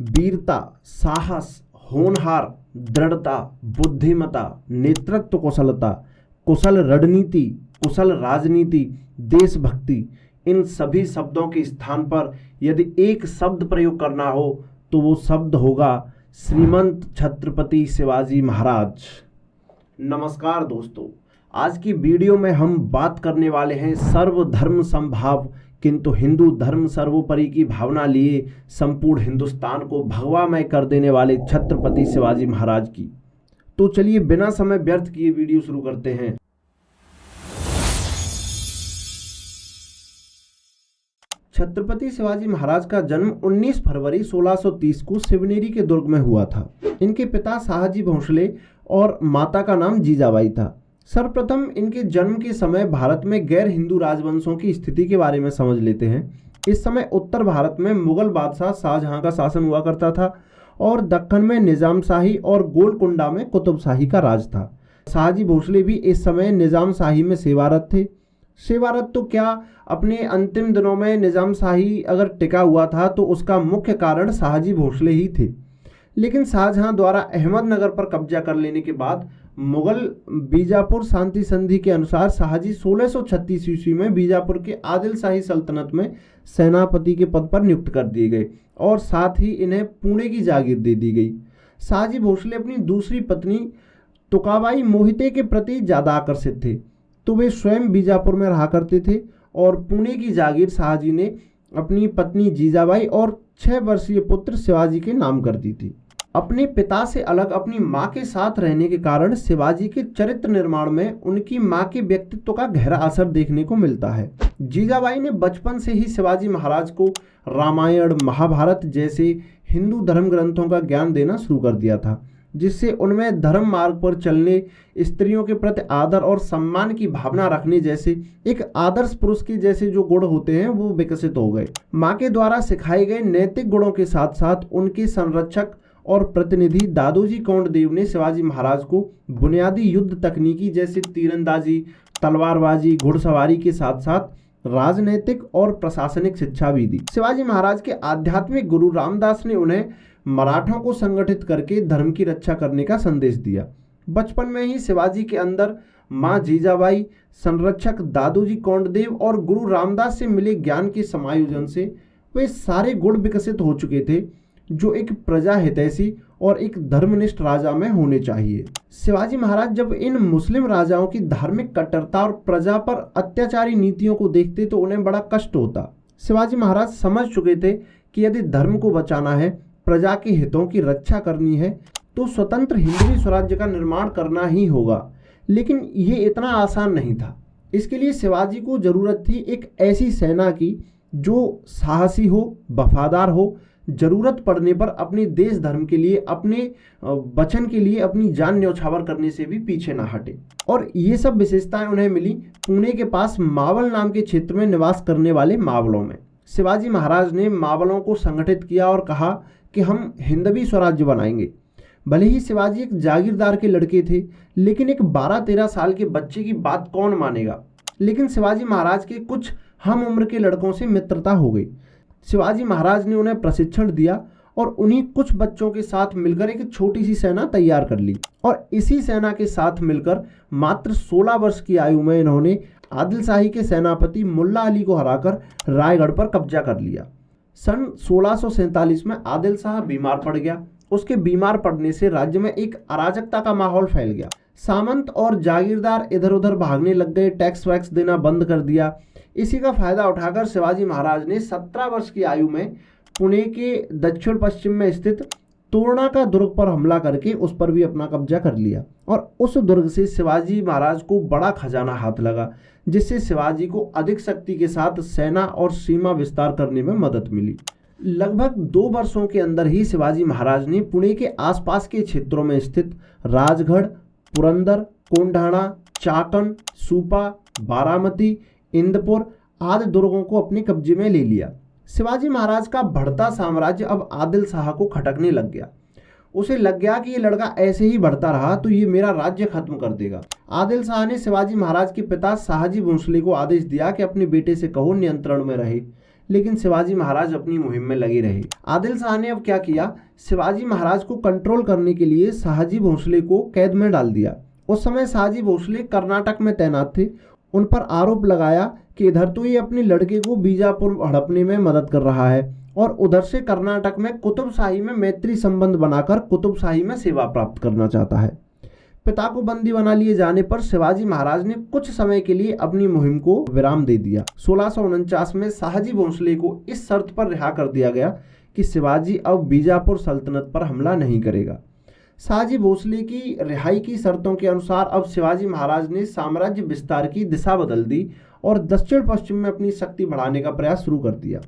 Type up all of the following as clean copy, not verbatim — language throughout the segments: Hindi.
वीरता, साहस, होनहार, दृढ़ता, बुद्धिमता, नेतृत्व कुशलता, कुशल रणनीति, कुशल राजनीति, देशभक्ति, इन सभी शब्दों के स्थान पर यदि एक शब्द प्रयोग करना हो तो वो शब्द होगा श्रीमंत छत्रपति शिवाजी महाराज। नमस्कार दोस्तों, आज की वीडियो में हम बात करने वाले हैं सर्वधर्म समभाव किंतु हिंदू धर्म सर्वोपरि की भावना लिए संपूर्ण हिंदुस्तान को भगवामय कर देने वाले छत्रपति शिवाजी महाराज की। तो चलिए बिना समय व्यर्थ किए वीडियो शुरू करते हैं। छत्रपति शिवाजी महाराज का जन्म 19 फरवरी 1630 को शिवनेरी के दुर्ग में हुआ था। इनके पिता शाहजी भोंसले और माता का नाम जीजाबाई था। सर्वप्रथम इनके जन्म के समय भारत में गैर हिंदू राजवंशों की स्थिति के बारे में समझ लेते हैं। इस समय उत्तर भारत में मुगल बादशाह शाहजहां का शासन हुआ करता था और दक्कन में निजाम शाही और गोलकुंडा में कुतुब शाही का राज था। शाहजी भोंसले भी इस समय निजाम शाही में सेवारत थे। सेवारत तो क्या, अपने अंतिम दिनों में निजाम शाही अगर टिका हुआ था तो उसका मुख्य कारण शाहजी भोंसले ही थे। लेकिन शाहजहां द्वारा अहमदनगर पर कब्जा कर लेने के बाद मुगल बीजापुर शांति संधि के अनुसार शाहजी 1636 ईस्वी में बीजापुर के आदिल शाही सल्तनत में सेनापति के पद पर नियुक्त कर दिए गए और साथ ही इन्हें पुणे की जागीर दे दी गई। शाहजी भोंसले अपनी दूसरी पत्नी तुकाबाई मोहिते के प्रति ज़्यादा आकर्षित थे, तो वे स्वयं बीजापुर में रहा करते थे और पुणे की जागीर शाहजी ने अपनी पत्नी जीजाबाई और 6 वर्षीय पुत्र शिवाजी के नाम कर दी थी। अपने पिता से अलग अपनी मां के साथ रहने के कारण शिवाजी के चरित्र निर्माण में उनकी मां के व्यक्तित्व का गहरा असर देखने को मिलता है। जीजाबाई ने बचपन से ही शिवाजी महाराज को रामायण, महाभारत जैसे हिंदू धर्म ग्रंथों का ज्ञान देना शुरू कर दिया था, जिससे उनमें धर्म मार्ग पर चलने, स्त्रियों के प्रति आदर और सम्मान की भावना रखने जैसे एक आदर्श पुरुष के जैसे जो गुण होते हैं वो विकसित हो गए। मां के द्वारा सिखाए गए नैतिक गुणों के साथ साथ उनके संरक्षक और प्रतिनिधि दादोजी कोंडदेव ने शिवाजी महाराज को बुनियादी युद्ध तकनीकी जैसे तीरंदाजी, तलवारबाजी, घुड़सवारी के साथ साथ राजनीतिक और प्रशासनिक शिक्षा भी दी। शिवाजी महाराज के आध्यात्मिक गुरु रामदास ने उन्हें मराठों को संगठित करके धर्म की रक्षा करने का संदेश दिया। बचपन में ही शिवाजी के अंदर मां जीजाबाई, संरक्षक दादोजी कोंडदेव और गुरु रामदास से मिले ज्ञान के समायोजन से वे सारे गुण विकसित हो चुके थे जो एक प्रजा हितैषी और एक धर्मनिष्ठ राजा में होने चाहिए। शिवाजी महाराज जब इन मुस्लिम राजाओं की धार्मिक कट्टरता और प्रजा पर अत्याचारी नीतियों को देखते तो उन्हें बड़ा कष्ट होता। शिवाजी महाराज समझ चुके थे कि यदि धर्म को बचाना है, प्रजा के हितों की रक्षा करनी है तो स्वतंत्र हिंदवी स्वराज्य का निर्माण करना ही होगा। लेकिन ये इतना आसान नहीं था। इसके लिए शिवाजी को जरूरत थी एक ऐसी सेना की जो साहसी हो, वफादार हो, जरूरत पड़ने पर अपने देश धर्म के लिए, अपने वचन के लिए अपनी जान न्यौछावर करने से भी पीछे ना हटे। और ये सब विशेषताएं उन्हें मिली पुणे के पास मावल नाम के क्षेत्र में निवास करने वाले मावलों में। शिवाजी महाराज ने मावलों को संगठित किया और कहा कि हम हिंदवी स्वराज्य बनाएंगे। भले ही शिवाजी एक जागीरदार के लड़के थे, लेकिन एक 12-13 साल के बच्चे की बात कौन मानेगा। लेकिन शिवाजी महाराज के कुछ हम उम्र के लड़कों से मित्रता हो गई। शिवाजी महाराज ने उन्हें प्रशिक्षण दिया और उन्हीं कुछ बच्चों के साथ मिलकर एक छोटी सी सेना तैयार कर ली और इसी सेना के साथ मिलकर मात्र 16 वर्ष की आयु में इन्होंने आदिल शाही के सेनापति मुल्ला अली को हराकर रायगढ़ पर कब्जा कर लिया। सन 1647 में आदिल शाह बीमार पड़ गया। उसके बीमार पड़ने से राज्य में एक अराजकता का माहौल फैल गया। सामंत और जागीरदार इधर उधर भागने लग गए, टैक्स वैक्स देना बंद कर दिया। इसी का फायदा उठाकर शिवाजी महाराज ने 17 वर्ष की आयु में पुणे के दक्षिण पश्चिम में स्थित तोरणा का दुर्ग पर हमला करके उस पर भी अपना कब्जा कर लिया और उस दुर्ग से शिवाजी महाराज को बड़ा खजाना हाथ लगा, जिससे शिवाजी को अधिक शक्ति के साथ सेना और सीमा विस्तार करने में मदद मिली। लगभग 2 वर्षों के अंदर ही शिवाजी महाराज ने पुणे के आसपास के क्षेत्रों में स्थित राजगढ़, पुरंदर, कोंढाणा, चाकन, सूपा, बारामती, इंदपुर आदि दुर्गों को अपने कब्जे में ले लिया। शिवाजी महाराज का बढ़ता साम्राज्य अब आदिल शाह को खटकने लग गया। उसे लग गया कि ये लड़का ऐसे ही बढ़ता रहा तो ये मेरा राज्य खत्म कर देगा। आदिल शाह ने शिवाजी महाराज के पिता शाहजी भोंसले को आदेश दिया कि अपने बेटे से कहो नियंत्रण में रहे। लेकिन शिवाजी महाराज अपनी मुहिम में लगे रहे। आदिल शाह ने अब क्या किया, शिवाजी महाराज को कंट्रोल करने के लिए शाहजी भोसले को कैद में डाल दिया। उस समय शाहजी भोसले कर्नाटक में तैनात थे। उन पर आरोप लगाया कि इधर तो ये अपने लड़के को बीजापुर हड़पने में मदद कर रहा है और उधर से कर्नाटक में कुतुबशाही में मैत्री संबंध बनाकर कुतुबशाही में सेवा प्राप्त करना चाहता है। पिता को बंदी बना लिए जाने पर शिवाजी महाराज ने कुछ समय के लिए अपनी मुहिम को विराम दे दिया। 1649 में शाहजी भोसले को इस शर्त पर रिहा कर दिया गया कि शिवाजी अब बीजापुर सल्तनत पर हमला नहीं करेगा। शाहजी भोसले की रिहाई की शर्तों के अनुसार अब शिवाजी महाराज ने साम्राज्य विस्तार की दिशा बदल दी और दक्षिण पश्चिम में अपनी शक्ति बढ़ाने का प्रयास शुरू कर दिया।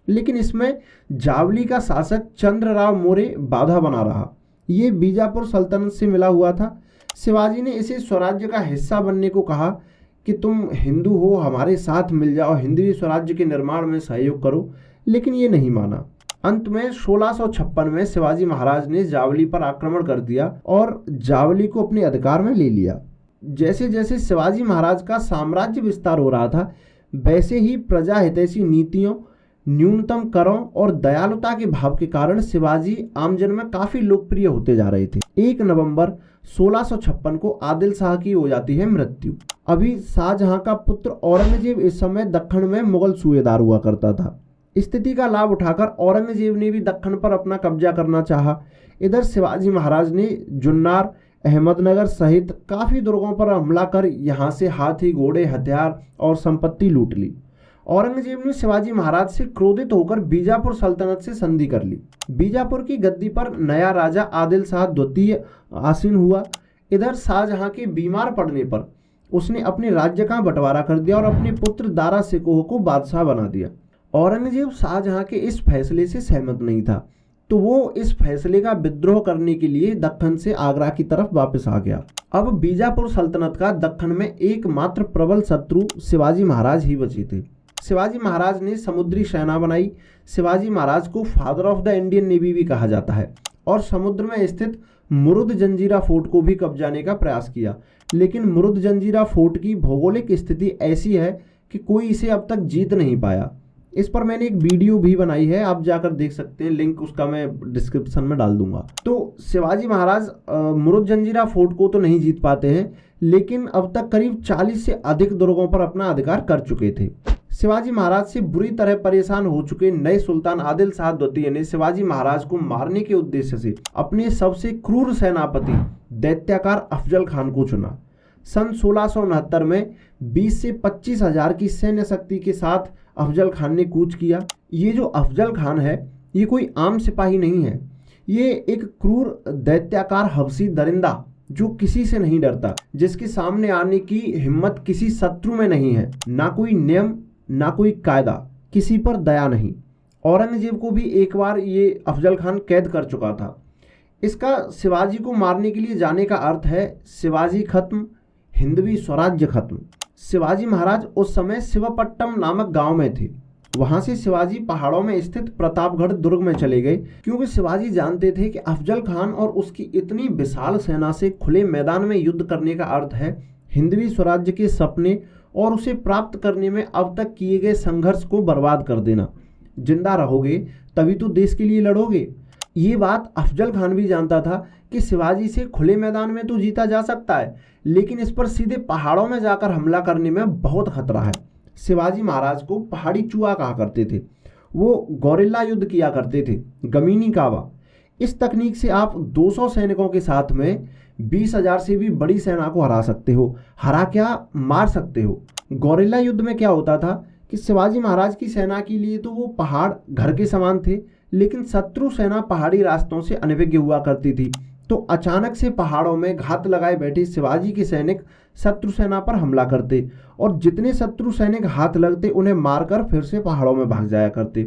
लेकिन इसमें जावली का शासक चंद्रराव मौर्य बाधा बना रहा। ये बीजापुर सल्तनत से मिला हुआ था। शिवाजी ने इसे स्वराज्य का हिस्सा बनने को कहा कि तुम हिंदू हो, हमारे साथ मिल जाओ, हिंदवी स्वराज्य के निर्माण में सहयोग करो, लेकिन ये नहीं माना। अंत में 1656 में शिवाजी महाराज ने जावली पर आक्रमण कर दिया और जावली को अपने अधिकार में ले लिया। जैसे जैसे शिवाजी महाराज का साम्राज्य विस्तार हो रहा था, वैसे ही प्रजा हितैषी नीतियों, न्यूनतम करों और दयालुता के भाव के कारण शिवाजी आमजन में काफी लोकप्रिय होते जा रहे थे। 1 नवंबर 1656 को आदिल शाह की हो जाती है मृत्यु। अभी शाहजहां का पुत्र औरंगजेब इस समय दक्कन में मुगल सूबेदार हुआ करता था। स्थिति का लाभ उठाकर औरंगजेब ने भी दक्कन पर अपना कब्जा करना चाहा। इधर शिवाजी महाराज ने जुन्नार, अहमदनगर सहित काफी दुर्गों पर हमला कर यहाँ से हाथी, घोड़े, हथियार और संपत्ति लूट ली। औरंगजेब ने शिवाजी महाराज से क्रोधित होकर बीजापुर सल्तनत से संधि कर ली। बीजापुर की गद्दी पर नया राजा आदिल शाह द्वितीय आसीन हुआ। इधर शाहजहां के बीमार पड़ने पर उसने अपने राज्य का बंटवारा कर दिया और अपने पुत्र दारा शिकोह को बादशाह बना दिया। औरंगजेब शाहजहां के इस फैसले से सहमत नहीं था, तो वो इस फैसले का विद्रोह करने के लिए दक्कन से आगरा की तरफ वापस आ गया। अब बीजापुर सल्तनत का दक्कन में एकमात्र प्रबल शत्रु शिवाजी महाराज ही बचे थे। शिवाजी महाराज ने समुद्री सेना बनाई। शिवाजी महाराज को father of the Indian navy भी कहा जाता है और समुद्र में स्थित मुरुद जंजीरा फोर्ट को भी कब्जाने का प्रयास किया। लेकिन मुरुद जंजीरा फोर्ट की भौगोलिक स्थिति ऐसी है कि कोई इसे अब तक जीत नहीं पाया। इस पर मैंने एक वीडियो भी बनाई है, आप जाकर देख सकते हैं, लिंक उसका मैं डिस्क्रिप्शन में डाल दूंगा। तो शिवाजी महाराज मुरुद जंजीरा फोर्ट को तो नहीं जीत पाते हैं, लेकिन अब तक करीब 40 से अधिक दुर्गों पर अपना अधिकार कर चुके थे। शिवाजी महाराज से बुरी तरह परेशान हो चुके नए सुल्तान आदिल शाह द्वितीय ने शिवाजी महाराज को मारने के उद्देश्य से अपने सबसे क्रूर सेनापति दैत्याकार अफजल खान को चुना। सन 1669 में 20 से 25 हजार की सैन्य शक्ति के साथ अफजल खान ने कूच किया। ये जो अफजल खान है, ये कोई आम सिपाही नहीं है। ये एक क्रूर दैत्याकार हबशी दरिंदा जो किसी से नहीं डरता, जिसके सामने आने की हिम्मत किसी शत्रु में नहीं है। ना कोई नियम, ना कोई कायदा, किसी पर दया नहीं। औरंगजेब को भी एक बार ये अफजल खान कैद कर चुका था। इसका शिवाजी को मारने के लिए जाने का अर्थ है शिवाजी खत्म, हिंदवी स्वराज्य खत्म। शिवाजी महाराज उस समय शिवपट्टम नामक गांव में थे। वहां से शिवाजी पहाड़ों में स्थित प्रतापगढ़ दुर्ग में चले गए, क्योंकि शिवाजी जानते थे कि अफजल खान और उसकी इतनी विशाल सेना से खुले मैदान में युद्ध करने का अर्थ है हिंदवी स्वराज्य के सपने और उसे प्राप्त करने में अब तक किए गए संघर्ष को बर्बाद कर देना। जिंदा रहोगे तभी तो देश के लिए लड़ोगे। ये बात अफजल खान भी जानता था कि शिवाजी से खुले मैदान में तो जीता जा सकता है, लेकिन इस पर सीधे पहाड़ों में जाकर हमला करने में बहुत खतरा है। शिवाजी महाराज को पहाड़ी चूहा कहा करते थे। वो गोरिल्ला युद्ध किया करते थे, गमीनी कावा। इस तकनीक से आप 200 सैनिकों के साथ में 20,000 से भी बड़ी सेना को हरा सकते हो। हरा क्या, मार सकते हो। गोरिल्ला युद्ध में क्या होता था कि शिवाजी महाराज की सेना के लिए तो वो पहाड़ घर के समान थे, लेकिन शत्रु सेना पहाड़ी रास्तों से अनभिज्ञ हुआ करती थी। तो अचानक से पहाड़ों में घात लगाए बैठे शिवाजी के सैनिक शत्रु सेना पर हमला करते और जितने शत्रु सैनिक हाथ लगते उन्हें मारकर फिर से पहाड़ों में भाग जाया करते।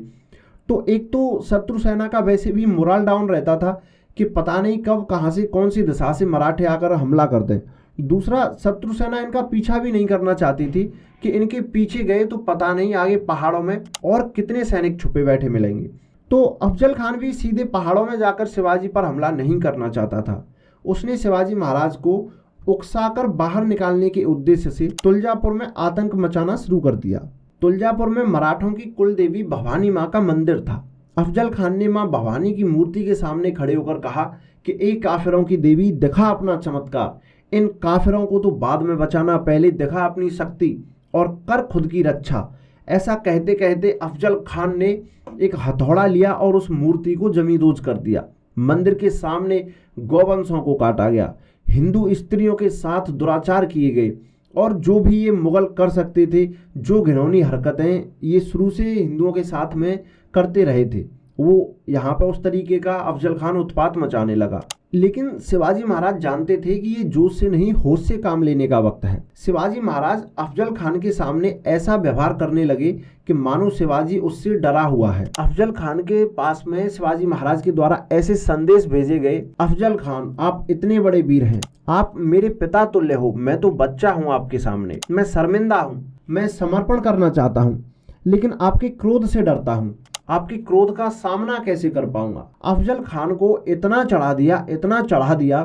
तो एक तो शत्रु सेना का वैसे भी मोरल डाउन रहता था कि पता नहीं कब कहां से कौन सी दिशा से मराठे आकर हमला कर दें। दूसरा, शत्रु सेना इनका पीछा भी नहीं करना चाहती थी कि इनके पीछे गए तो पता नहीं आगे पहाड़ों में और कितने सैनिक छुपे बैठे मिलेंगे। तो अफजल खान भी सीधे पहाड़ों में जाकर शिवाजी पर हमला नहीं करना चाहता था। उसने शिवाजी महाराज को उकसाकर बाहर निकालने के उद्देश्य से तुलजापुर में आतंक मचाना शुरू कर दिया। तुलजापुर में मराठों की कुल देवी भवानी माँ का मंदिर था। अफजल खान ने माँ भवानी की मूर्ति के सामने खड़े होकर कहा कि ए काफिरों की देवी, दिखा अपना चमत्कार। इन काफिरों को तो बाद में बचाना, पहले दिखा अपनी शक्ति और कर खुद की रक्षा। ऐसा कहते कहते अफजल खान ने एक हथौड़ा लिया और उस मूर्ति को जमींदोज कर दिया। मंदिर के सामने गौवंशों को काटा गया, हिंदू स्त्रियों के साथ दुराचार किए गए और जो भी ये मुगल कर सकते थे, जो घिनौनी हरकतें ये शुरू से हिंदुओं के साथ में करते रहे थे, वो यहाँ पर उस तरीके का अफजल खान उत्पात मचाने लगा। लेकिन शिवाजी महाराज जानते थे कि ये जोश से नहीं, होश से काम लेने का वक्त है। शिवाजी महाराज अफजल खान के सामने ऐसा व्यवहार करने लगे कि मानो शिवाजी उससे डरा हुआ है। अफजल खान के पास में शिवाजी महाराज के द्वारा ऐसे संदेश भेजे गए, अफजल खान आप इतने बड़े वीर हैं, आप मेरे पिता तुल्य हो, मैं तो बच्चा हूँ आपके सामने, मैं शर्मिंदा हूँ, मैं समर्पण करना चाहता हूँ, लेकिन आपके क्रोध से डरता हूँ, आपके क्रोध का सामना कैसे कर पाऊंगा। अफजल खान को इतना चढ़ा दिया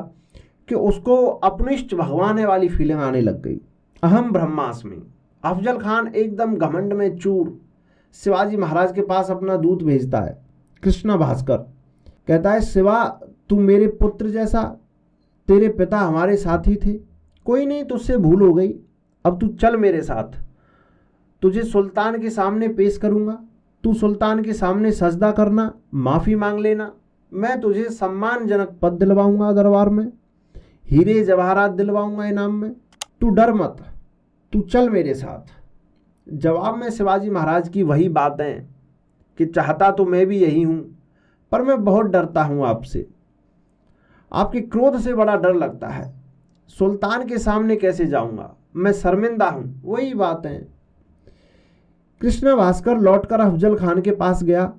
कि उसको अपनिष्ठ भगवाने वाली फीलिंग आने लग गई। अहम ब्रह्मास्मि। अफजल खान एकदम घमंड में चूर शिवाजी महाराज के पास अपना दूत भेजता है, कृष्णा भास्कर। कहता है, शिवा तू मेरे पुत्र जैसा, तेरे पिता हमारे साथी थे, कोई नहीं तुझसे भूल हो गई, अब तू चल मेरे साथ, तुझे सुल्तान के सामने पेश करूंगा, तू सुल्तान के सामने सजदा करना, माफ़ी मांग लेना, मैं तुझे सम्मानजनक पद दिलवाऊंगा दरबार में, हीरे जवाहरात दिलवाऊंगा इनाम में, तू डर मत, तू चल मेरे साथ। जवाब में शिवाजी महाराज की वही बातें कि चाहता तो मैं भी यही हूँ, पर मैं बहुत डरता हूँ आपसे, आपके क्रोध से बड़ा डर लगता है, सुल्तान के सामने कैसे जाऊँगा, मैं शर्मिंदा हूँ। वही बातें। कृष्णा भास्कर लौटकर अफजल खान के पास गया।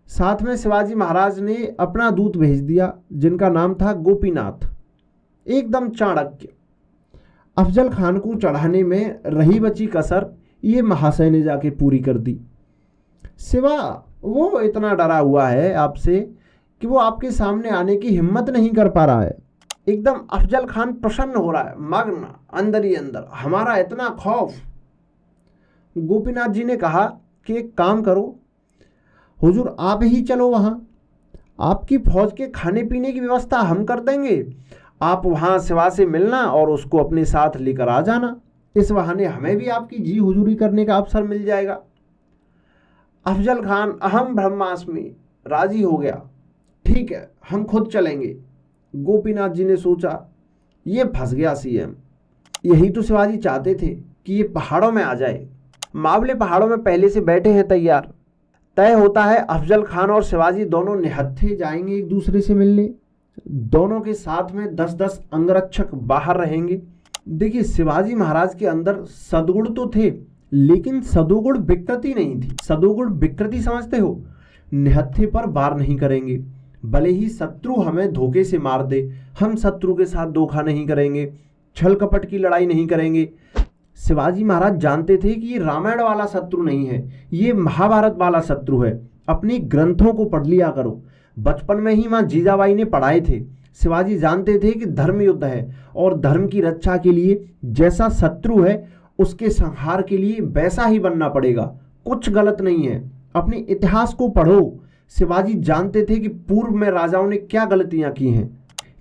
साथ में शिवाजी महाराज ने अपना दूत भेज दिया, जिनका नाम था गोपीनाथ। एकदम चाणक्य। अफजल खान को चढ़ाने में रही बची कसर ये महाशय ने जाके पूरी कर दी। शिवा वो इतना डरा हुआ है आपसे कि वो आपके सामने आने की हिम्मत नहीं कर पा रहा है। एकदम अफजल खान प्रसन्न हो रहा है, मग्न अंदर ही अंदर, हमारा इतना खौफ। गोपीनाथ जी ने कहा कि एक काम करो हुजूर, आप ही चलो वहाँ, आपकी फौज के खाने पीने की व्यवस्था हम कर देंगे, आप वहाँ शिवा से मिलना और उसको अपने साथ लेकर आ जाना, इस बहाने हमें भी आपकी जी हुजूरी करने का अवसर मिल जाएगा। अफजल खान अहम ब्रह्मास्मि राजी हो गया, ठीक है हम खुद चलेंगे। गोपीनाथ जी ने सोचा ये फंस गया सीएम, यही तो शिवाजी चाहते थे कि ये पहाड़ों में आ जाए। मावले पहाड़ों में पहले से बैठे हैं तैयार। तय होता है अफजल खान और शिवाजी दोनों निहत्थे जाएंगे एक दूसरे से मिलने, दोनों के साथ में 10-10 अंगरक्षक बाहर रहेंगे। देखिए शिवाजी महाराज के अंदर सदगुण तो थे, लेकिन सदोगुण विकृति नहीं थी। सदोगुण विकृति समझते हो? निहत्थे पर वार नहीं करेंगे, भले ही शत्रु हमें धोखे से मार दे, हम शत्रु के साथ धोखा नहीं करेंगे, छल कपट की लड़ाई नहीं करेंगे। शिवाजी महाराज जानते थे कि ये रामायण वाला शत्रु नहीं है, ये महाभारत वाला शत्रु है। अपने ग्रंथों को पढ़ लिया करो, बचपन में ही माँ जीजाबाई ने पढ़ाए थे। शिवाजी जानते थे कि धर्म युद्ध है और धर्म की रक्षा के लिए जैसा शत्रु है उसके संहार के लिए वैसा ही बनना पड़ेगा, कुछ गलत नहीं है। अपने इतिहास को पढ़ो। शिवाजी जानते थे कि पूर्व में राजाओं ने क्या गलतियां की हैं।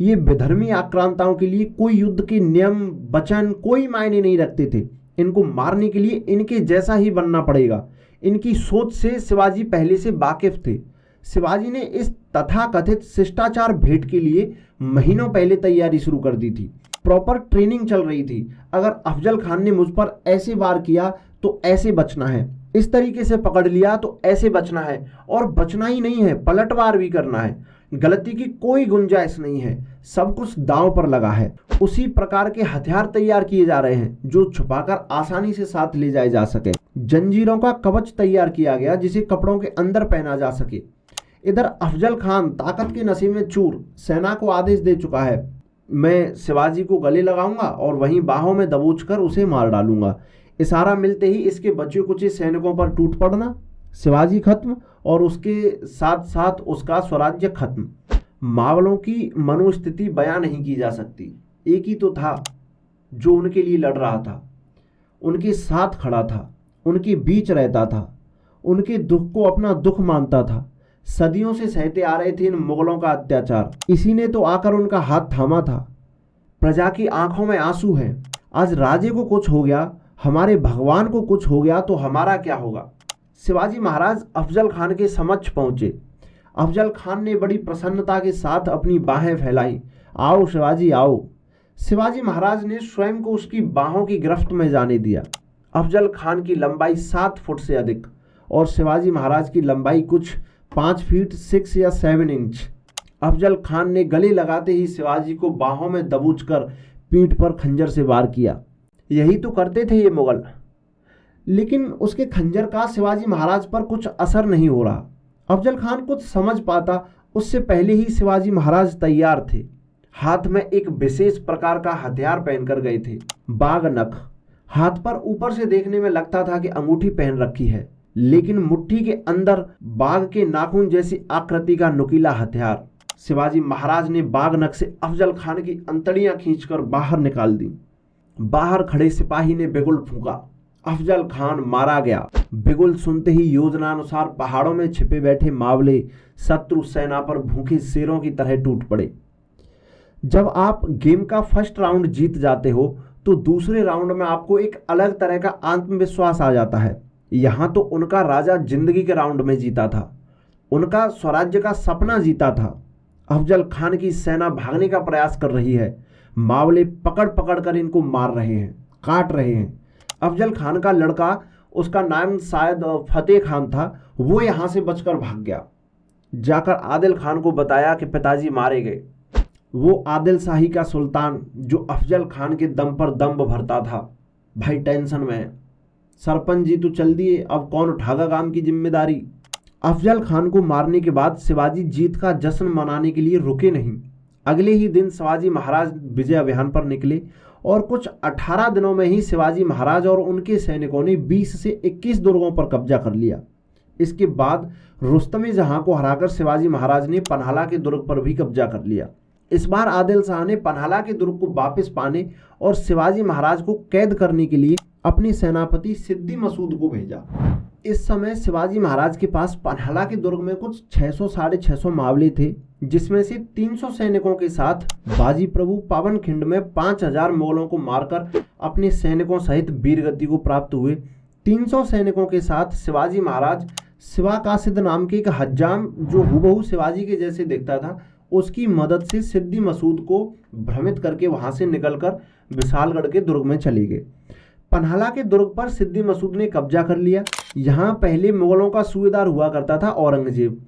ये विधर्मी आक्रांताओं के लिए कोई युद्ध के नियम वचन कोई मायने नहीं रखते थे। इनको मारने के लिए इनके जैसा ही बनना पड़ेगा। इनकी सोच से शिवाजी पहले से वाकिफ थे। शिवाजी ने इस तथाकथित शिष्टाचार भेंट के लिए महीनों पहले तैयारी शुरू कर दी थी। प्रॉपर ट्रेनिंग चल रही थी। अगर अफजल खान ने मुझ पर ऐसे वार किया तो ऐसे बचना है, इस तरीके से पकड़ लिया तो ऐसे बचना है, और बचना ही नहीं है पलटवार भी करना है। गलती की कोई गुंजाइश नहीं है, सब कुछ दांव पर लगा है। उसी प्रकार के हथियार तैयार किए जा रहे हैं जो छुपाकर आसानी से साथ ले जाए जा सके। जंजीरों का कवच तैयार किया गया जिसे कपड़ों के अंदर पहना जा सके। इधर अफजल खान ताकत के नशे में चूर सेना को आदेश दे चुका है, मैं शिवाजी को गले लगाऊंगा और वहीं बाहों में दबोचकर उसे मार डालूंगा। इशारा मिलते ही इसके बचे कुचे सैनिकों पर टूट पड़ना, शिवाजी खत्म और उसके साथ साथ उसका स्वराज्य खत्म। मावलों की मनोस्थिति बयां नहीं की जा सकती। एक ही तो था जो उनके लिए लड़ रहा था, उनके साथ खड़ा था, उनके बीच रहता था, उनके दुख को अपना दुख मानता था। सदियों से सहते आ रहे थे इन मुगलों का अत्याचार, इसी ने तो आकर उनका हाथ थामा था। प्रजा की आंखों में आंसू है। आज राजे को कुछ हो गया, हमारे भगवान को कुछ हो गया तो हमारा क्या होगा। शिवाजी महाराज अफजल खान के समक्ष पहुंचे। अफजल खान ने बड़ी प्रसन्नता के साथ अपनी बाहें फैलाई। आओ शिवाजी आओ। शिवाजी महाराज ने स्वयं को उसकी बाहों की गिरफ्त में जाने दिया। अफजल खान की लंबाई 7 फुट से अधिक और शिवाजी महाराज की लंबाई कुछ 5 फीट 6 या 7 इंच। अफजल खान ने गले लगाते ही शिवाजी को बाहों में दबोचकर पीठ पर खंजर से वार किया। यही तो करते थे ये मुगल। लेकिन उसके खंजर का शिवाजी महाराज पर कुछ असर नहीं हो रहा। अफजल खान कुछ समझ पाता उससे पहले ही शिवाजी महाराज तैयार थे। हाथ में एक विशेष प्रकार का हथियार पहनकर गए थे, बाघ नख। हाथ पर ऊपर से देखने में लगता था कि अंगूठी पहन रखी है, लेकिन मुट्ठी के अंदर बाघ के नाखून जैसी आकृति का नुकीला हथियार। शिवाजी महाराज ने बाघ नख से अफजल खान की अंतड़ियां खींचकर बाहर निकाल दी। बाहर खड़े सिपाही ने बिगुल फूंका। अफजल खान मारा गया। बिगुल सुनते ही योजनानुसार पहाड़ों में छिपे बैठे मावले शत्रु सेना पर भूखे शेरों की तरह टूट पड़े। जब आप गेम का फर्स्ट राउंड जीत जाते हो तो दूसरे राउंड में आपको एक अलग तरह का आत्मविश्वास आ जाता है। यहाँ तो उनका राजा जिंदगी के राउंड में जीता था, उनका स्वराज्य का सपना जीता था। अफजल खान की सेना भागने का प्रयास कर रही है। मावले पकड़ पकड़ कर इनको मार रहे हैं, काट रहे हैं। अफजल खान का लड़का, उसका नाम शायद फतेह खान था, वो यहाँ से बचकर भाग गया। जाकर आदिल खान को बताया कि पिताजी मारे गए। वो आदिल शाही का सुल्तान जो अफजल खान के दम पर दम भरता था, भाई टेंशन में है। सरपंच जी तो चल दिए, अब कौन उठागा काम की जिम्मेदारी। अफजल खान को मारने के बाद शिवाजी जीत का जश्न मनाने के लिए रुके नहीं। अगले ही दिन शिवाजी महाराज विजय अभियान पर निकले और कुछ 18 दिनों में ही शिवाजी महाराज और उनके सैनिकों ने 20 से 21 दुर्गों पर कब्जा कर लिया। इसके बाद रुस्तमे जहां को हराकर शिवाजी महाराज ने पन्हाला के दुर्ग पर भी कब्जा कर लिया। इस बार आदिल शाह ने पन्हाला के दुर्ग को वापस पाने और शिवाजी महाराज को कैद करने के लिए अपने सेनापति सिद्दी मसूद को भेजा। इस समय शिवाजी महाराज के पास पन्हाला के दुर्ग में कुछ 600-650 मावले थे, जिसमें से 300 सैनिकों के साथ बाजी प्रभु पावनखिंड में 5000 मुगलों को मारकर अपने सैनिकों सहित वीरगति को प्राप्त हुए। 300 सैनिकों के साथ शिवाजी महाराज शिवा कासिद नाम के एक हज्जाम, जो हुबहू शिवाजी के जैसे दिखता था, उसकी मदद से सिद्दी मसूद को भ्रमित करके वहां से निकलकर विशालगढ़ के दुर्ग में चले गए। पन्हाला के दुर्ग पर सिद्दी मसूद ने कब्जा कर लिया। यहाँ पहले मुगलों का सूबेदार हुआ करता था औरंगजेब,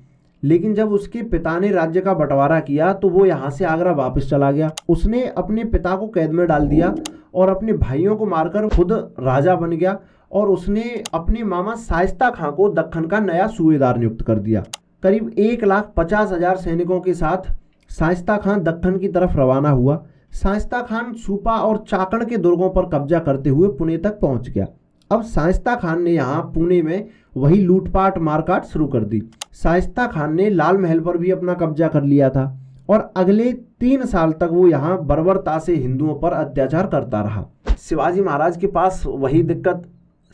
लेकिन जब उसके पिता ने राज्य का बंटवारा किया तो वो यहाँ से आगरा वापस चला गया। उसने अपने पिता को कैद में डाल दिया और अपने भाइयों को मारकर खुद राजा बन गया और उसने अपने मामा शाइस्ता खां को दक्खन का नया सूबेदार नियुक्त कर दिया। करीब 1,50,000 सैनिकों के साथ शाइस्ता खां दक्खन की तरफ रवाना हुआ। शाइस्ता खान सूपा और चाकण के दुर्गों पर कब्जा करते हुए पुणे तक पहुंच गया। अब शाइस्ता खान ने यहाँ पुणे में वही लूटपाट मारकाट शुरू कर दी। शाइस्ता खान ने लाल महल पर भी अपना कब्जा कर लिया था और अगले 3 साल तक वो यहाँ बर्बरता से हिंदुओं पर अत्याचार करता रहा। शिवाजी महाराज के पास वही दिक्कत,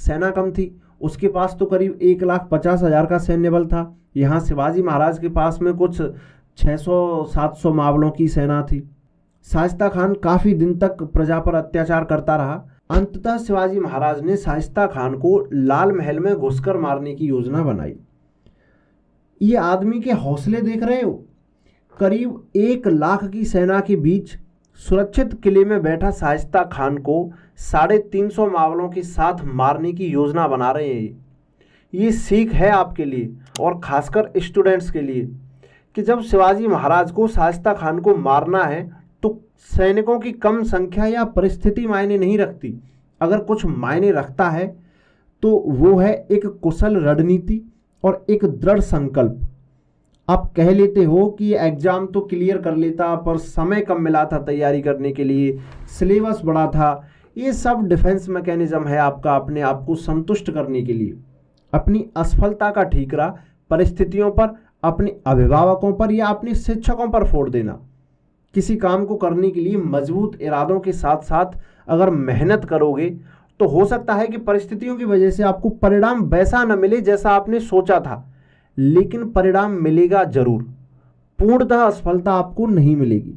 सेना कम थी। उसके पास तो करीब 1,50,000 का सैन्य बल था। यहाँ शिवाजी महाराज के पास में कुछ 600-700 मावलों की सेना थी। शाइस्ता खान काफी दिन तक प्रजा पर अत्याचार करता रहा। अंततः शिवाजी महाराज ने शाइस्ता खान को लाल महल में घुसकर मारने की योजना बनाई। ये आदमी के हौसले देख रहे हो। करीब 1 लाख की सेना के बीच सुरक्षित किले में बैठा शाइस्ता खान को 350 मावलों के साथ मारने की योजना बना रहे हैं। ये सीख है आपके लिए और खासकर स्टूडेंट्स के लिए कि जब शिवाजी महाराज को शाइस्ता खान को मारना है तो सैनिकों की कम संख्या या परिस्थिति मायने नहीं रखती। अगर कुछ मायने रखता है तो वो है एक कुशल रणनीति और एक दृढ़ संकल्प। आप कह लेते हो कि ये एग्जाम तो क्लियर कर लेता, पर समय कम मिला था तैयारी करने के लिए, सिलेबस बड़ा था। ये सब डिफेंस मैकेनिज्म है आपका अपने आप को संतुष्ट करने के लिए। अपनी असफलता का ठीकरा परिस्थितियों पर, अपने अभिभावकों पर या अपने शिक्षकों पर फोड़ देना। किसी काम को करने के लिए मजबूत इरादों के साथ साथ अगर मेहनत करोगे तो हो सकता है कि परिस्थितियों की वजह से आपको परिणाम वैसा न मिले जैसा आपने सोचा था, लेकिन परिणाम मिलेगा जरूर। पूर्णतः असफलता आपको नहीं मिलेगी।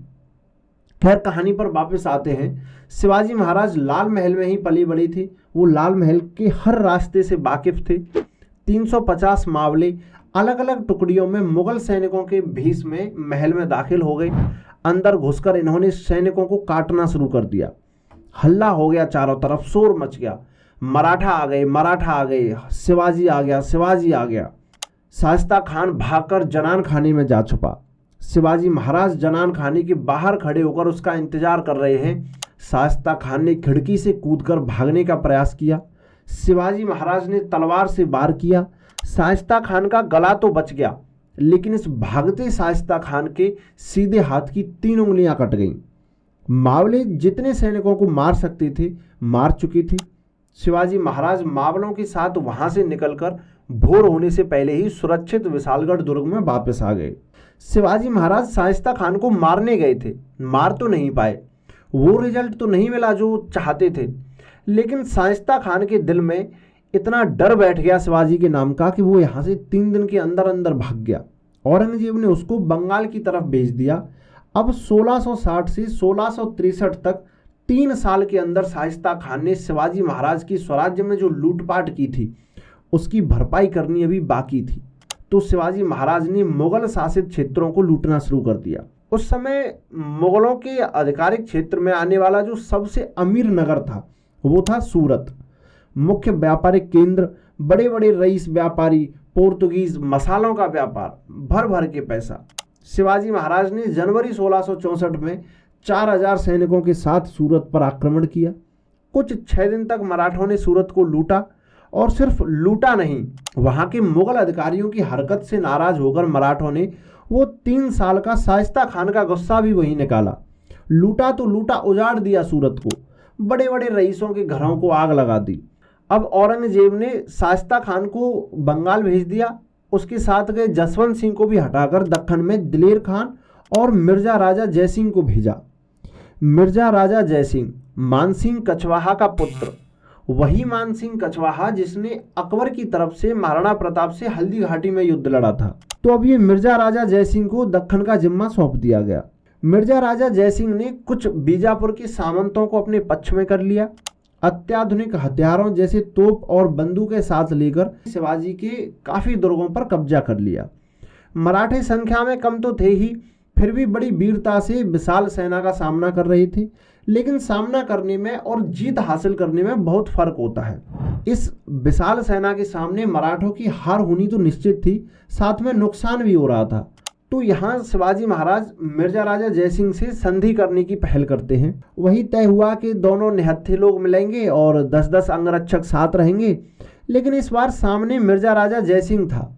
खैर, कहानी पर वापस आते हैं। शिवाजी महाराज लाल महल में ही पली बड़ी थी। वो लाल महल के हर रास्ते से वाकिफ थे। 350 मावले अलग अलग टुकड़ियों में मुगल सैनिकों के भेष में महल में दाखिल हो गए। अंदर घुसकर इन्होंने सैनिकों को काटना शुरू कर दिया। हल्ला हो गया, चारों तरफ शोर मच गया। मराठा आ गए, मराठा आ गए, शिवाजी आ गया, शिवाजी आ गया। शाइस्ता खान भागकर जनान खाने में जा छुपा। शिवाजी महाराज जनान खाने के बाहर खड़े होकर उसका इंतजार कर रहे हैं। शाइस्ता खान ने खिड़की से कूदकर भागने का प्रयास किया। शिवाजी महाराज ने तलवार से वार किया। शाइस्ता खान का गला तो बच गया, लेकिन इस भागते शाइस्ता खान के सीधे हाथ की 3 उंगलियां कट गईं। मावले जितने सैनिकों को मार सकते थे मार चुके थे। शिवाजी महाराज मावलों के साथ वहां से निकलकर भोर होने से पहले ही सुरक्षित विशालगढ़ दुर्ग में वापस आ गए। शिवाजी महाराज शाइस्ता खान को मारने गए थे, मार तो नहीं पाए। वो रिजल्ट तो नहीं मिला जो चाहते थे, लेकिन शाइस्ता खान के दिल में इतना डर बैठ गया शिवाजी के नाम का कि वो यहाँ से 3 दिन के अंदर अंदर भाग गया। औरंगजेब ने उसको बंगाल की तरफ भेज दिया। अब 1660 से 1663 तक 3 साल के अंदर शाइस्ता खान ने शिवाजी महाराज की स्वराज्य में जो लूटपाट की थी उसकी भरपाई करनी अभी बाकी थी। तो शिवाजी महाराज ने मुगल शासित क्षेत्रों को लूटना शुरू कर दिया। उस समय मुगलों के आधिकारिक क्षेत्र में आने वाला जो सबसे अमीर नगर था वो था सूरत। मुख्य व्यापारिक केंद्र, बड़े बड़े रईस व्यापारी, पोर्तुगीज, मसालों का व्यापार, भर भर के पैसा। शिवाजी महाराज ने जनवरी 1664 में 4000 सैनिकों के साथ सूरत पर आक्रमण किया। कुछ 6 दिन तक मराठों ने सूरत को लूटा, और सिर्फ लूटा नहीं, वहां के मुगल अधिकारियों की हरकत से नाराज होकर मराठों ने वो 3 साल का शाइस्ता खान का गुस्सा भी वहीं निकाला। लूटा तो लूटा, उजाड़ दिया सूरत को, बड़े बड़े रईसों के घरों को आग लगा दी। अब औरंगजेब ने शाइस्ता खान को बंगाल भेज दिया। उसके साथ गए जसवंत सिंह को भी हटाकर दक्कन में दिलेर खान और मिर्जा राजा जयसिंह को भेजा। मिर्जा राजा जयसिंह मानसिंह कछवाहा का पुत्र, वही मानसिंह कछवाहा जिसने अकबर की तरफ से महाराणा प्रताप से हल्दी घाटी में युद्ध लड़ा था। तो अब ये मिर्जा राजा जयसिंह को दक्कन का जिम्मा सौंप दिया गया। मिर्जा राजा जयसिंह ने कुछ बीजापुर के सामंतों को अपने पक्ष में कर लिया। अत्याधुनिक हथियारों जैसे तोप और बंदूकें साथ लेकर शिवाजी के काफी दुर्गों पर कब्जा कर लिया। मराठे संख्या में कम तो थे ही, फिर भी बड़ी वीरता से विशाल सेना का सामना कर रहे थे। लेकिन सामना करने में और जीत हासिल करने में बहुत फर्क होता है। इस विशाल सेना के सामने मराठों की हार होनी तो निश्चित थी, साथ में नुकसान भी हो रहा था। तो यहाँ शिवाजी महाराज मिर्जा राजा जयसिंह से संधि करने की पहल करते हैं। वही तय हुआ कि दोनों निहत्थे लोग मिलेंगे और 10-10 अंगरक्षक साथ रहेंगे। लेकिन इस बार सामने मिर्जा राजा जयसिंह था।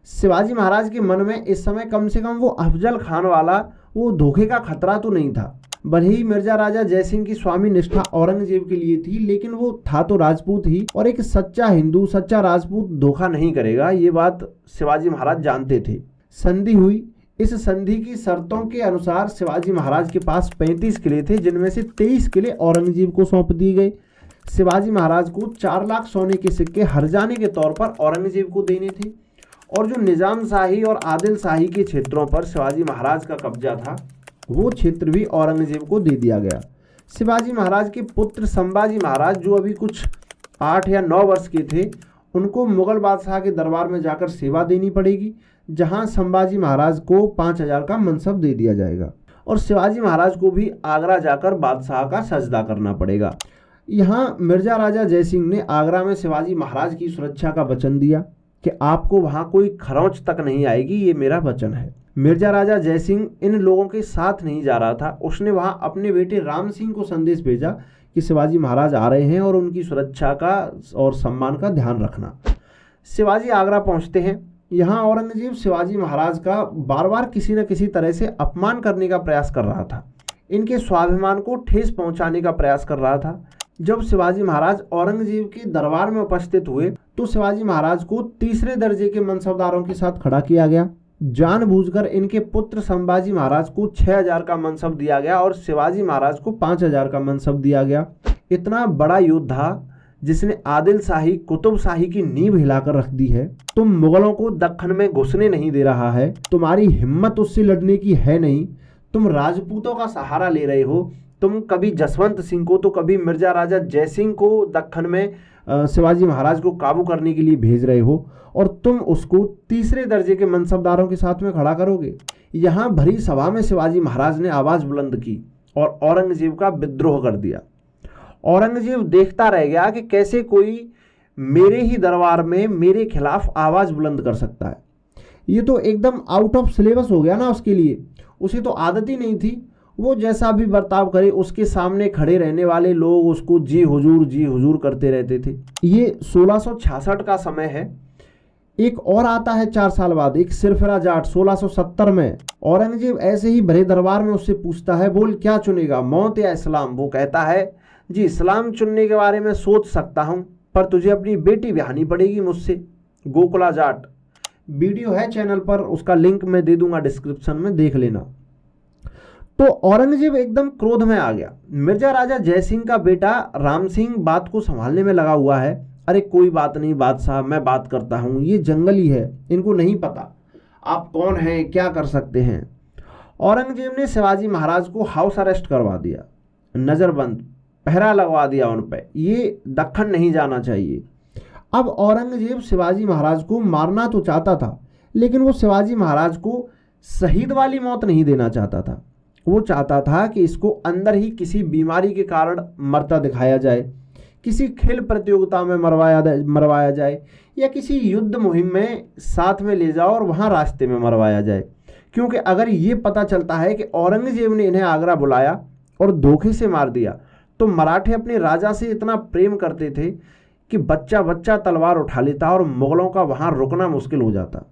शिवाजी महाराज के मन में इस समय कम से कम वो अफजल खान वाला वो धोखे का खतरा तो नहीं था। भले ही मिर्जा राजा जयसिंह की स्वामी निष्ठा औरंगजेब के लिए थी, लेकिन वो था तो राजपूत ही, और एक सच्चा हिंदू, सच्चा राजपूत धोखा नहीं करेगा, ये बात शिवाजी महाराज जानते थे। संधि हुई। इस संधि की शर्तों के अनुसार शिवाजी महाराज के पास 35 किले थे, जिनमें से 23 किले औरंगजेब को सौंप दिए गए। शिवाजी महाराज को 4 लाख सोने के सिक्के हर्जाने के तौर पर औरंगजेब को देने थे, और जो निजाम शाही और आदिल शाही के क्षेत्रों पर शिवाजी महाराज का कब्जा था वो क्षेत्र भी औरंगजेब को दे दिया गया। शिवाजी महाराज के पुत्र संभाजी महाराज, जो अभी कुछ 8 या 9 वर्ष के थे, उनको मुगल बादशाह के दरबार में जाकर सेवा देनी पड़ेगी, जहां संभाजी महाराज को 5000 का मनसब दे दिया जाएगा, और शिवाजी महाराज को भी आगरा जाकर बादशाह का सजदा करना पड़ेगा। यहाँ मिर्जा राजा जयसिंह ने आगरा में शिवाजी महाराज की सुरक्षा का वचन दिया कि आपको वहां कोई खरोंच तक नहीं आएगी, ये मेरा वचन है। मिर्जा राजा जयसिंह इन लोगों के साथ नहीं जा रहा था। उसने वहां अपने बेटे राम सिंह को संदेश भेजा कि शिवाजी महाराज आ रहे हैं और उनकी सुरक्षा का और सम्मान का ध्यान रखना। शिवाजी आगरा पहुंचते हैं। यहाँ औरंगजेब शिवाजी महाराज का बार बार किसी न किसी तरह से अपमान करने का प्रयास कर रहा था, इनके स्वाभिमान को ठेस पहुंचाने का प्रयास कर रहा था। जब शिवाजी महाराज औरंगजेब के दरबार में उपस्थित हुए तो शिवाजी महाराज को तीसरे दर्जे के मनसबदारों के साथ खड़ा किया गया। जानबूझकर इनके पुत्र संभाजी महाराज को 6000 का मनसब दिया गया और शिवाजी महाराज को 5000 का मनसब दिया गया। इतना बड़ा योद्धा जिसने आदिल शाही कुतुब शाही की नींव हिलाकर रख दी है। तुम मुगलों को दक्खन में घुसने नहीं दे रहा है, तुम्हारी हिम्मत उससे लड़ने की है नहीं, तुम राजपूतों का सहारा ले रहे हो। तुम कभी जसवंत सिंह को तो कभी मिर्जा राजा जयसिंह को दक्खन में शिवाजी महाराज को काबू करने के लिए भेज रहे हो, और तुम उसको तीसरे दर्जे के मनसबदारों के साथ में खड़ा करोगे। यहाँ भरी सभा में शिवाजी महाराज ने आवाज बुलंद की और औरंगजेब का विद्रोह कर दिया। औरंगजेब देखता रह गया कि कैसे कोई मेरे ही दरबार में मेरे खिलाफ आवाज बुलंद कर सकता है। ये तो एकदम आउट ऑफ सिलेबस हो गया ना उसके लिए, उसे तो आदत ही नहीं थी। वो जैसा भी बर्ताव करे उसके सामने खड़े रहने वाले लोग उसको जी हुजूर करते रहते थे। ये 1666 का समय है। एक और आता है 4 साल बाद, एक सिरफिरा जाट 1670 में। औरंगजेब ऐसे ही भरे दरबार में उससे पूछता है, बोल क्या चुनेगा, मौत या इस्लाम? वो कहता है, जी इस्लाम चुनने के बारे में सोच सकता हूँ, पर तुझे अपनी बेटी ब्याहनी पड़ेगी मुझसे। गोकुला जाट वीडियो है चैनल पर, उसका लिंक मैं दे दूंगा डिस्क्रिप्शन में, देख लेना। तो औरंगजेब एकदम क्रोध में आ गया। मिर्जा राजा जयसिंह का बेटा राम सिंह बात को संभालने में लगा हुआ है। अरे कोई बात नहीं बादशाह, मैं बात करता हूँ, ये जंगली है, इनको नहीं पता आप कौन हैं, क्या कर सकते हैं। औरंगजेब ने शिवाजी महाराज को हाउस अरेस्ट करवा दिया, नज़रबंद, पहरा लगवा दिया उन पर, ये दक्खन नहीं जाना चाहिए। अब औरंगजेब शिवाजी महाराज को मारना तो चाहता था, लेकिन वो शिवाजी महाराज को शहीद वाली मौत नहीं देना चाहता था। वो चाहता था कि इसको अंदर ही किसी बीमारी के कारण मरता दिखाया जाए, किसी खेल प्रतियोगिता में मरवाया जाए, या किसी युद्ध मुहिम में साथ में ले जाओ और वहाँ रास्ते में मरवाया जाए। क्योंकि अगर ये पता चलता है कि औरंगजेब ने इन्हें आगरा बुलाया और धोखे से मार दिया, तो मराठे अपने राजा से इतना प्रेम करते थे कि बच्चा बच्चा तलवार उठा लेता और मुगलों का वहाँ रुकना मुश्किल हो जाता।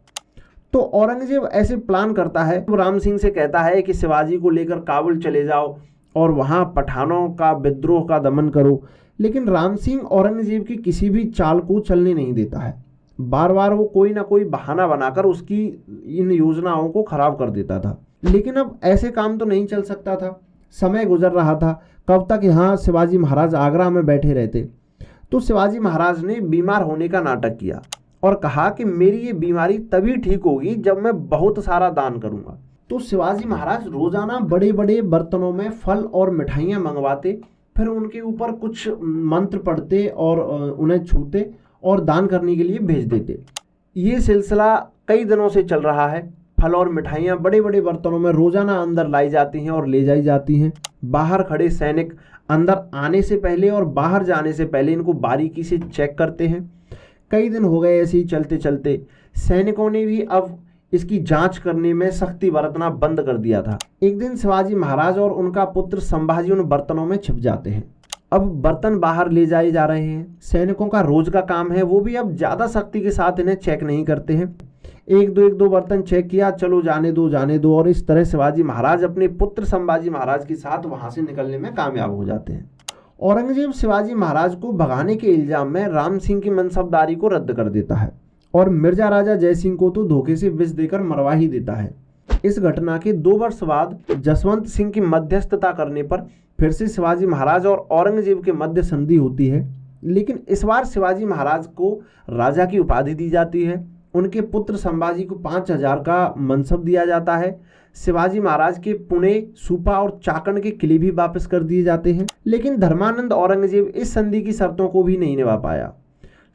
तो औरंगजेब ऐसे प्लान करता है, वो राम सिंह से कहता है कि शिवाजी को लेकर काबुल चले जाओ और वहाँ पठानों का विद्रोह का दमन करो। लेकिन राम सिंह औरंगजेब की किसी भी चाल को चलने नहीं देता है। बार बार वो कोई ना कोई बहाना बनाकर उसकी इन योजनाओं को खराब कर देता था। लेकिन अब ऐसे काम तो नहीं चल सकता था, समय गुजर रहा था। कब तक यहाँ शिवाजी महाराज आगरा में बैठे रहते। तो शिवाजी महाराज ने बीमार होने का नाटक किया और कहा कि मेरी ये बीमारी तभी ठीक होगी जब मैं बहुत सारा दान करूंगा। तो शिवाजी महाराज रोजाना बड़े बड़े बर्तनों में फल और मिठाइयाँ मंगवाते, फिर उनके ऊपर कुछ मंत्र पढ़ते और उन्हें छूते और दान करने के लिए भेज देते। ये सिलसिला कई दिनों से चल रहा है। फल और मिठाइयाँ बड़े बड़े बर्तनों में रोजाना अंदर लाई जाती हैं और ले जाई जाती हैं। बाहर खड़े सैनिक अंदर आने से पहले और बाहर जाने से पहले इनको बारीकी से चेक करते हैं। कई दिन हो गए ऐसे ही चलते चलते। सैनिकों ने भी अब इसकी जांच करने में सख्ती बरतना बंद कर दिया था। एक दिन शिवाजी महाराज और उनका पुत्र संभाजी उन बर्तनों में छिप जाते हैं। अब बर्तन बाहर ले जाए जा रहे हैं। सैनिकों का रोज का काम है, वो भी अब ज्यादा सख्ती के साथ इन्हें चेक नहीं करते हैं। एक दो बर्तन चेक किया, चलो जाने दो, और इस तरह शिवाजी महाराज अपने पुत्र संभाजी महाराज के साथ वहां से निकलने में कामयाब हो जाते हैं। औरंगजेब शिवाजी महाराज को भगाने के इल्जाम में राम सिंह की मनसबदारी को रद्द कर देता है और मिर्जा राजा जयसिंह को तो धोखे से विष देकर मरवा ही देता है। इस घटना के 2 वर्ष बाद जसवंत सिंह की मध्यस्थता करने पर फिर से शिवाजी महाराज और औरंगजेब के मध्य संधि होती है। लेकिन इस बार शिवाजी महाराज को राजा की उपाधि दी जाती है। उनके पुत्र संभाजी को 5000 का मनसब दिया जाता है। शिवाजी महाराज के पुणे, सुपा और चाकण के किले भी वापस कर दिए जाते हैं। लेकिन धर्मानंद औरंगजेब इस संधि की शर्तों को भी नहीं निभा पाया।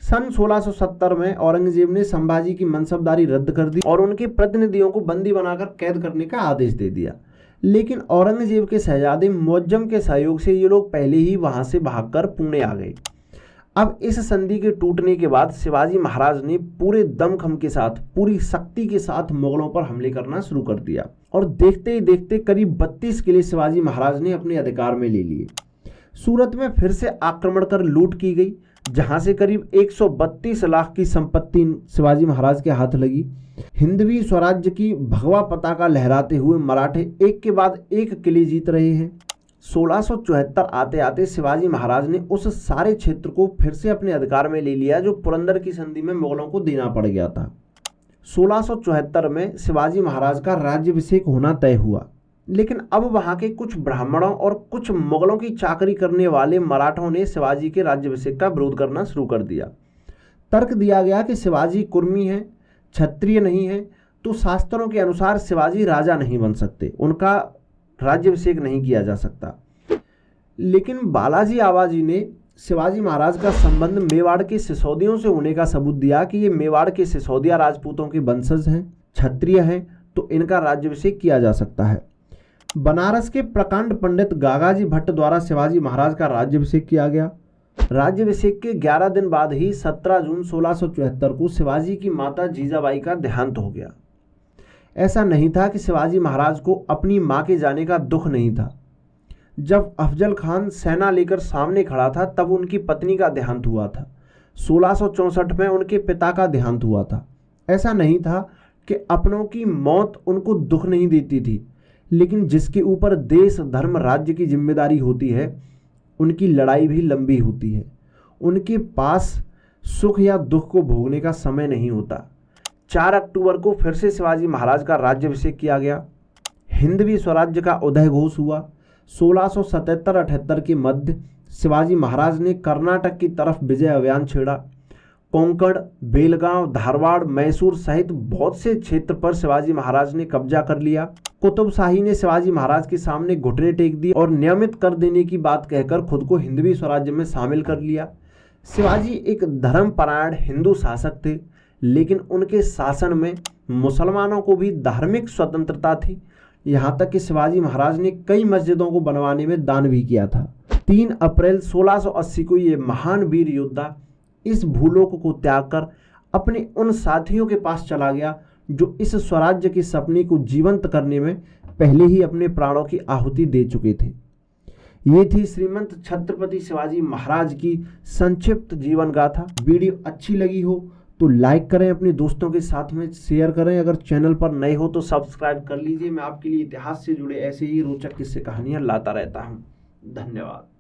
सन 1670 में औरंगजेब ने संभाजी की मनसबदारी रद्द कर दी और उनके प्रतिनिधियों को बंदी बनाकर कैद करने का आदेश दे दिया। लेकिन औरंगजेब के शहजादे मुअज्जम के सहयोग से ये लोग पहले ही वहां से भागकर पुणे आ गए। अब इस संधि के टूटने के बाद शिवाजी महाराज ने पूरे दमखम के साथ, पूरी शक्ति के साथ मुगलों पर हमले करना शुरू कर दिया और देखते ही देखते करीब 32 किले शिवाजी महाराज ने अपने अधिकार में ले लिए। सूरत में फिर से आक्रमण कर लूट की गई, जहां से करीब 132 लाख की संपत्ति शिवाजी महाराज के हाथ लगी। हिंदवी स्वराज्य की भगवा पताका लहराते हुए मराठे एक के बाद एक किले जीत रहे हैं। 1674 आते आते शिवाजी महाराज ने उस सारे क्षेत्र को फिर से अपने अधिकार में ले लिया जो पुरंदर की संधि में मुगलों को देना पड़ गया था। 1674 में शिवाजी महाराज का राज्याभिषेक होना तय हुआ। लेकिन अब वहां के कुछ ब्राह्मणों और कुछ मुगलों की चाकरी करने वाले मराठों ने शिवाजी के राज्याभिषेक का विरोध करना शुरू कर दिया। तर्क दिया गया कि शिवाजी कुर्मी हैं, क्षत्रिय नहीं है, तो शास्त्रों के अनुसार शिवाजी राजा नहीं बन सकते, उनका राज्याभिषेक नहीं किया जा सकता। लेकिन बालाजी आवाजी ने शिवाजी महाराज का संबंध मेवाड़ के सिसोदियों से होने का सबूत दिया कि ये मेवाड़ के सिसोदिया राजपूतों के वंशज हैं, क्षत्रिय हैं, तो इनका राज्याभिषेक किया जा सकता है। बनारस के प्रकांड पंडित गागाजी भट्ट द्वारा शिवाजी महाराज का राज्याभिषेक किया गया। राज्याभिषेक के 11 दिन बाद ही 17 जून 1674 को शिवाजी की माता जीजाबाई का देहांत हो गया। ऐसा नहीं था कि शिवाजी महाराज को अपनी मां के जाने का दुख नहीं था। जब अफजल खान सेना लेकर सामने खड़ा था तब उनकी पत्नी का देहांत हुआ था। 1664 में उनके पिता का देहांत हुआ था। ऐसा नहीं था कि अपनों की मौत उनको दुख नहीं देती थी, लेकिन जिसके ऊपर देश, धर्म, राज्य की जिम्मेदारी होती है, उनकी लड़ाई भी लंबी होती है। उनके पास सुख या दुख को भोगने का समय नहीं होता। 4 अक्टूबर को फिर से शिवाजी महाराज का राज्याभिषेक किया गया। हिंदवी स्वराज्य का उदय घोष हुआ। 1677-78 के मध्य शिवाजी महाराज ने कर्नाटक की तरफ विजय अभियान छेड़ा। कोंकण, बेलगांव, धारवाड़, मैसूर सहित बहुत से क्षेत्र पर शिवाजी महाराज ने कब्जा कर लिया। कुतुब शाही ने शिवाजी महाराज के सामने घुटने टेक दिए और नियमित कर देने की बात कहकर खुद को हिंदवी स्वराज्य में शामिल कर लिया। शिवाजी एक धर्मपरायण हिंदू शासक थे, लेकिन उनके शासन में मुसलमानों को भी धार्मिक स्वतंत्रता थी। यहाँ तक कि शिवाजी महाराज ने कई मस्जिदों को बनवाने में दान भी किया था। 3 अप्रैल 1680 को ये महान वीर योद्धा इस भूलोक को त्याग कर अपने उन साथियों के पास चला गया जो इस स्वराज्य के सपने को जीवंत करने में पहले ही अपने प्राणों की आहुति दे चुके थे। ये थी श्रीमंत छत्रपति शिवाजी महाराज की संक्षिप्त जीवन गाथा। वीडियो अच्छी लगी हो तो लाइक करें, अपने दोस्तों के साथ में शेयर करें। अगर चैनल पर नए हो तो सब्सक्राइब कर लीजिए। मैं आपके लिए इतिहास से जुड़े ऐसे ही रोचक किस्से कहानियां लाता रहता हूं। धन्यवाद।